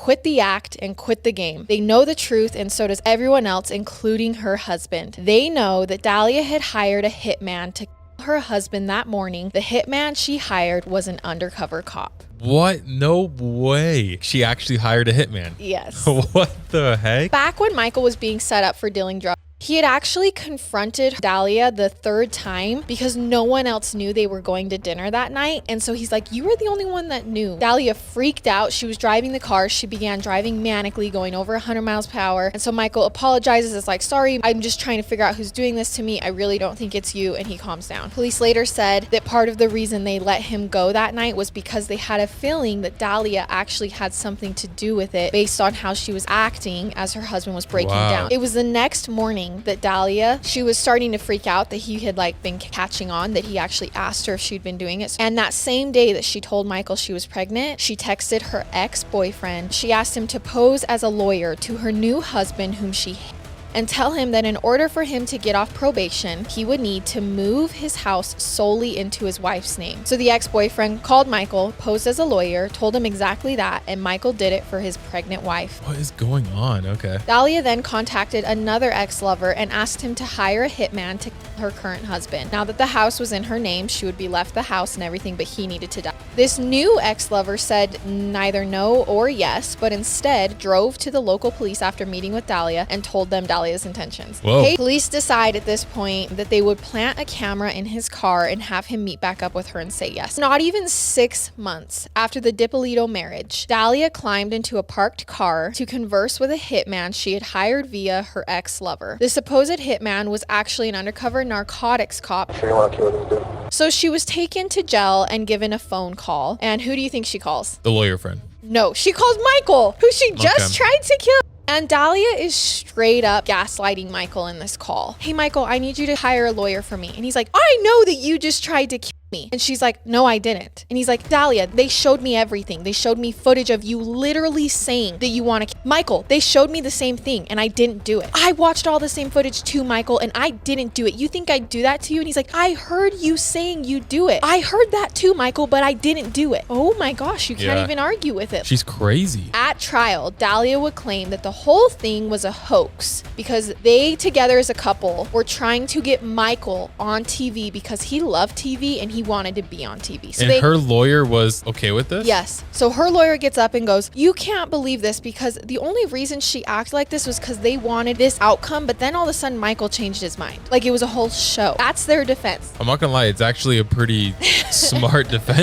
quit the act and quit the game. They know the truth, and so does everyone else, including her husband. They know that Dahlia had hired a hitman to kill her husband that morning. The hitman she hired was an undercover cop. What? No way. She actually hired a hitman. Yes. What the heck? Back when Michael was being set up for dealing drugs, he had actually confronted Dahlia the third time because no one else knew they were going to dinner that night. And so he's like, you were the only one that knew. Dahlia freaked out. She was driving the car. She began driving manically, going over 100 miles per hour. And so Michael apologizes. It's like, sorry, I'm just trying to figure out who's doing this to me. I really don't think it's you. And he calms down. Police later said that part of the reason they let him go that night was because they had a feeling that Dahlia actually had something to do with it based on how she was acting as her husband was breaking down. It was the next morning that Dahlia, she was starting to freak out that he had been catching on, that he actually asked her if she'd been doing it. And that same day that she told Michael she was pregnant, she texted her ex-boyfriend. She asked him to pose as a lawyer to her new husband, whom she hated, and tell him that in order for him to get off probation, he would need to move his house solely into his wife's name. So the ex-boyfriend called Michael, posed as a lawyer, told him exactly that, and Michael did it for his pregnant wife. What is going on? Okay. Dahlia then contacted another ex-lover and asked him to hire a hitman to kill her current husband. Now that the house was in her name, she would be left the house and everything, but he needed to die. This new ex-lover said neither no or yes, but instead drove to the local police after meeting with Dahlia and told them Dahlia's intentions. Whoa. Police decide at this point that they would plant a camera in his car and have him meet back up with her and say yes. Not even 6 months after the Dippolito marriage, Dahlia climbed into a parked car to converse with a hitman she had hired via her ex-lover. The supposed hitman was actually an undercover narcotics cop. Sure you want to kill this dude? So she was taken to jail and given a phone call. And who do you think she calls? The lawyer friend. No, she calls Michael, who she just Okay. tried to kill. And Dahlia is straight up gaslighting Michael in this call. Hey, Michael, I need you to hire a lawyer for me. And he's like, I know that you just tried to kill me. And she's like, no, I didn't. And he's like, Dahlia, they showed me everything. They showed me footage of you literally saying that you want to kill Michael. They showed me the same thing and I didn't do it. I watched all the same footage too, Michael, and I didn't do it. You think I'd do that to you? And he's like, I heard you saying you do it. I heard that too, Michael, but I didn't do it. Oh my gosh, you can't even argue with it. She's crazy. At trial, Dahlia would claim that the whole thing was a hoax because they together as a couple were trying to get Michael on TV because he loved TV and he wanted to be on TV. So and her lawyer was okay with this? Yes. So her lawyer gets up and goes, you can't believe this because the only reason she acted like this was because they wanted this outcome, but then all of a sudden Michael changed his mind. Like it was a whole show. That's their defense. I'm not gonna lie, it's actually a pretty smart defense